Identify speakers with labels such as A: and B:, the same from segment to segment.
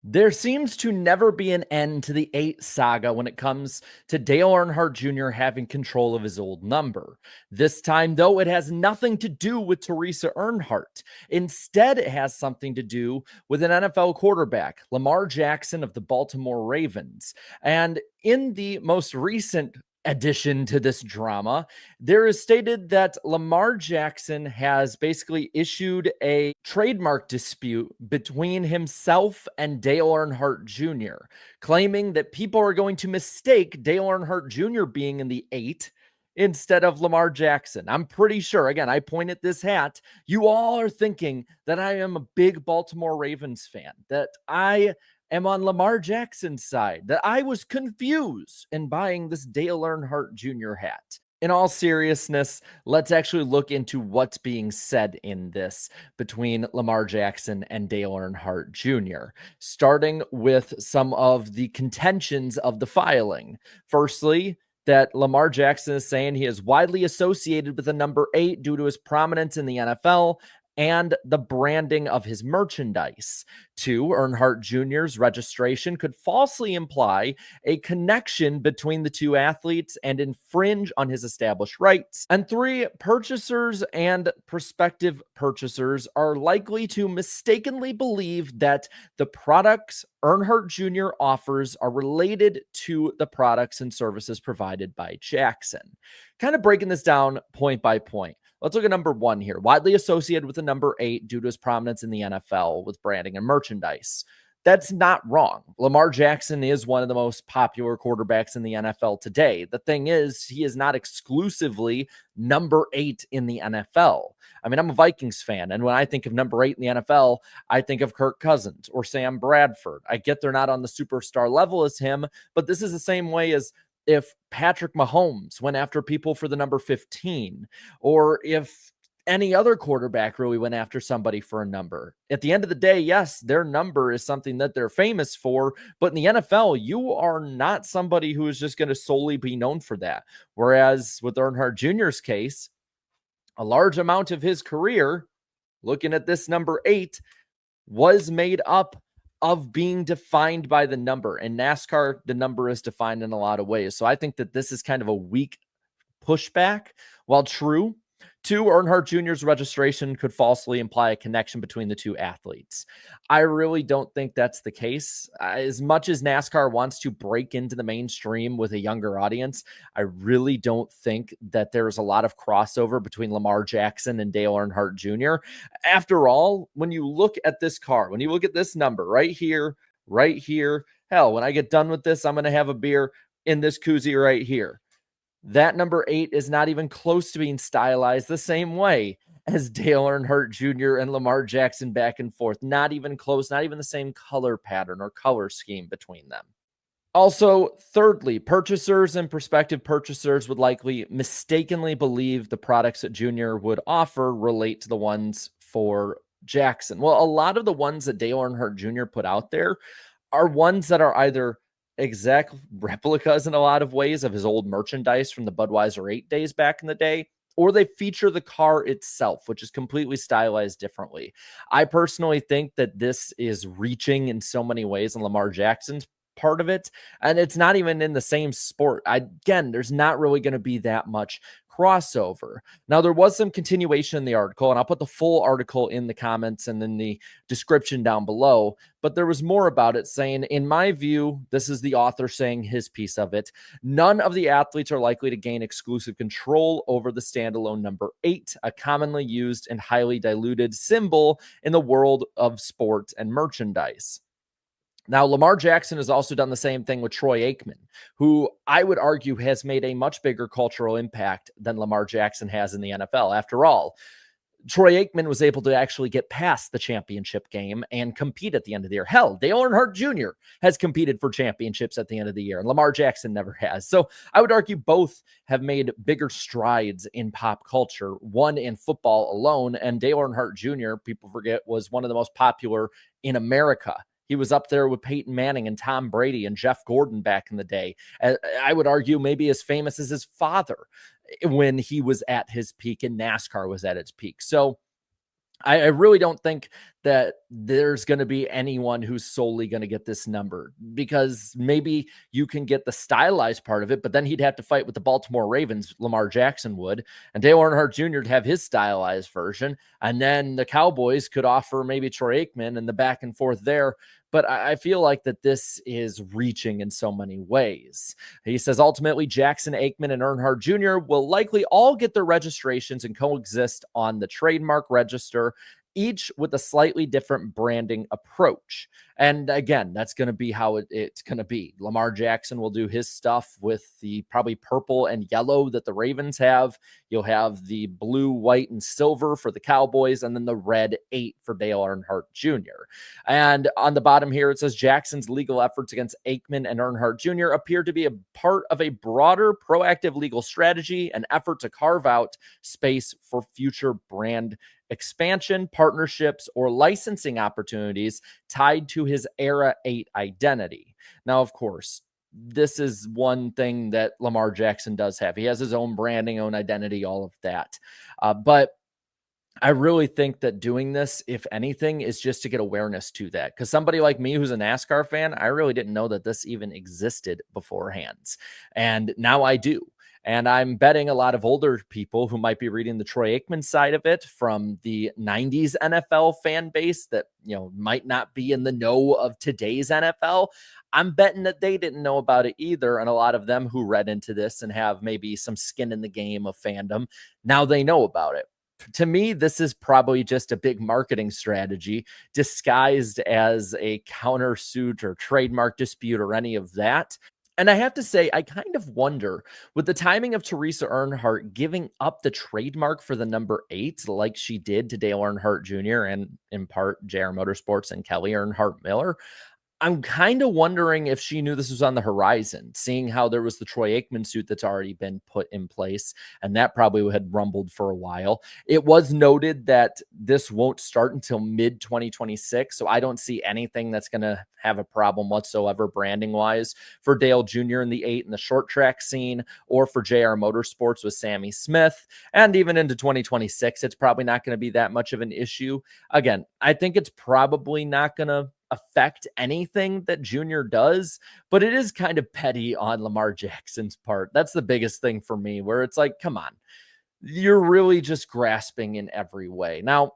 A: There seems to never be an end to the 8 saga when it comes to Dale Earnhardt Jr. having control of his old number. This time, though, it has nothing to do with Teresa Earnhardt. Instead, it has something to do with an NFL quarterback, Lamar Jackson of the Baltimore Ravens. And in the most recent addition to this drama, there is stated that Lamar Jackson has basically issued a trademark dispute between himself and Dale Earnhardt Jr., claiming that people are going to mistake Dale Earnhardt Jr. being in the 8 instead of Lamar Jackson. I'm pretty sure, again, I point at this hat, you all are thinking that I am a big Baltimore Ravens fan, that I am on Lamar Jackson's side, that I was confused in buying this Dale Earnhardt Jr. hat. In all seriousness, let's actually look into what's being said in this between Lamar Jackson and Dale Earnhardt Jr., starting with some of the contentions of the filing. Firstly, that Lamar Jackson is saying he is widely associated with the number 8 due to his prominence in the NFL and the branding of his merchandise. 2, Earnhardt Jr.'s registration could falsely imply a connection between the two athletes and infringe on his established rights. And 3, purchasers and prospective purchasers are likely to mistakenly believe that the products Earnhardt Jr. offers are related to the products and services provided by Jackson. Kind of breaking this down point by point. Let's look at number 1 here. Widely associated with the number 8 due to his prominence in the NFL with branding and merchandise. That's not wrong. Lamar Jackson is one of the most popular quarterbacks in the NFL today. The thing is, he is not exclusively number 8 in the NFL. I mean, I'm a Vikings fan, and when I think of number 8 in the NFL, I think of Kirk Cousins or Sam Bradford. I get they're not on the superstar level as him, but this is the same way as if Patrick Mahomes went after people for the number 15, or if any other quarterback really went after somebody for a number. At the end of the day, yes, their number is something that they're famous for, but in the NFL, you are not somebody who is just going to solely be known for that. Whereas with Earnhardt Jr.'s case, a large amount of his career, looking at this number 8, was made up of being defined by the number. In NASCAR, the number is defined in a lot of ways. So I think that this is kind of a weak pushback. While true, 2, Earnhardt Jr.'s registration could falsely imply a connection between the two athletes. I really don't think that's the case. As much as NASCAR wants to break into the mainstream with a younger audience, I really don't think that there's a lot of crossover between Lamar Jackson and Dale Earnhardt Jr. After all, when you look at this car, when you look at this number right here, hell, when I get done with this, I'm going to have a beer in this koozie right here. That number 8 is not even close to being stylized the same way as Dale Earnhardt Jr. and Lamar Jackson back and forth. Not even close, not even the same color pattern or color scheme between them. Also, thirdly, purchasers and prospective purchasers would likely mistakenly believe the products that Jr. would offer relate to the ones for Jackson. Well, a lot of the ones that Dale Earnhardt Jr. put out there are ones that are either exact replicas in a lot of ways of his old merchandise from the Budweiser 8 days back in the day, or they feature the car itself, which is completely stylized differently. I personally think that this is reaching in so many ways on Lamar Jackson's part of it, and it's not even in the same sport. Again, there's not really going to be that much crossover. Now, there was some continuation in the article, and I'll put the full article in the comments and in the description down below, but there was more about it saying, in my view, this is the author saying his piece of it, none of the athletes are likely to gain exclusive control over the standalone number 8, a commonly used and highly diluted symbol in the world of sport and merchandise. Now, Lamar Jackson has also done the same thing with Troy Aikman, who I would argue has made a much bigger cultural impact than Lamar Jackson has in the NFL. After all, Troy Aikman was able to actually get past the championship game and compete at the end of the year. Hell, Dale Earnhardt Jr. has competed for championships at the end of the year, and Lamar Jackson never has. So I would argue both have made bigger strides in pop culture, one in football alone, and Dale Earnhardt Jr., people forget, was one of the most popular in America. He was up there with Peyton Manning and Tom Brady and Jeff Gordon back in the day. I would argue maybe as famous as his father when he was at his peak and NASCAR was at its peak. So I really don't think that there's going to be anyone who's solely going to get this number, because maybe you can get the stylized part of it, but then he'd have to fight with the Baltimore Ravens, Lamar Jackson would, and Dale Earnhardt Jr. would have his stylized version. And then the Cowboys could offer maybe Troy Aikman and the back and forth there. But I feel like that this is reaching in so many ways. He says ultimately Jackson, Aikman, and Earnhardt Jr. will likely all get their registrations and coexist on the trademark register, each with a slightly different branding approach. And again, that's going to be how it's going to be. Lamar Jackson will do his stuff with the probably purple and yellow that the Ravens have. You'll have the blue, white, and silver for the Cowboys, and then the red 8 for Dale Earnhardt Jr. And on the bottom here, it says Jackson's legal efforts against Aikman and Earnhardt Jr. appear to be a part of a broader proactive legal strategy, an effort to carve out space for future brand expansion, partnerships, or licensing opportunities tied to his Era 8 identity. Now, of course, this is one thing that Lamar Jackson does have. He has his own branding, own identity, all of that. But I really think that doing this, if anything, is just to get awareness to that. Because somebody like me who's a NASCAR fan, I really didn't know that this even existed beforehand. And now I do. And I'm betting a lot of older people who might be reading the Troy Aikman side of it from the 90s NFL fan base that, might not be in the know of today's NFL. I'm betting that they didn't know about it either. And a lot of them who read into this and have maybe some skin in the game of fandom, now they know about it. To me, this is probably just a big marketing strategy disguised as a countersuit or trademark dispute or any of that. And I have to say, I kind of wonder, with the timing of Teresa Earnhardt giving up the trademark for the number 8, like she did to Dale Earnhardt Jr. and in part JR Motorsports and Kelly Earnhardt Miller, I'm kind of wondering if she knew this was on the horizon, seeing how there was the Troy Aikman suit that's already been put in place, and that probably had rumbled for a while. It was noted that this won't start until mid-2026, so I don't see anything that's going to have a problem whatsoever branding-wise for Dale Jr. in the 8 in the short track scene, or for JR Motorsports with Sammy Smith, and even into 2026, it's probably not going to be that much of an issue. Again, I think it's probably not going to affect anything that Junior does, but it is kind of petty on Lamar Jackson's part. That's the biggest thing for me, where it's like, come on, you're really just grasping in every way. Now,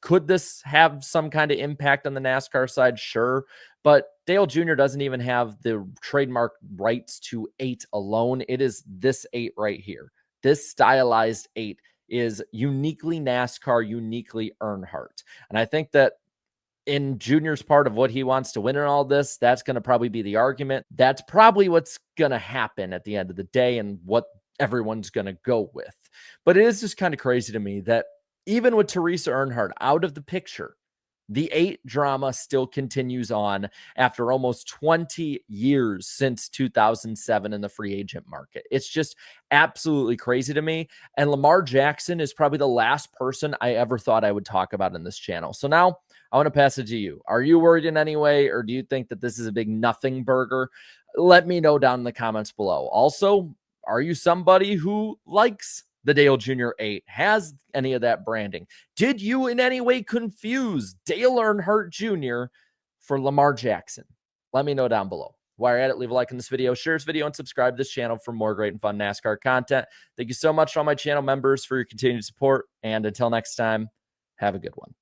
A: could this have some kind of impact on the NASCAR side? Sure. But Dale Jr. doesn't even have the trademark rights to 8 alone. It is this 8 right here. This stylized 8 is uniquely NASCAR, uniquely Earnhardt. And I think that in Junior's part of what he wants to win in all this, that's going to probably be the argument. That's probably what's going to happen at the end of the day and what everyone's going to go with. But it is just kind of crazy to me that even with Teresa Earnhardt out of the picture, the 8 drama still continues on after almost 20 years since 2007 in the free agent market. It's just absolutely crazy to me. And Lamar Jackson is probably the last person I ever thought I would talk about in this channel. So now I want to pass it to you. Are you worried in any way, or do you think that this is a big nothing burger? Let me know down in the comments below. Also, are you somebody who likes the Dale Jr. 8, has any of that branding? Did you in any way confuse Dale Earnhardt Jr. for Lamar Jackson? Let me know down below. While you're at it, leave a like on this video, share this video, and subscribe to this channel for more great and fun NASCAR content. Thank you so much to all my channel members for your continued support. And until next time, have a good one.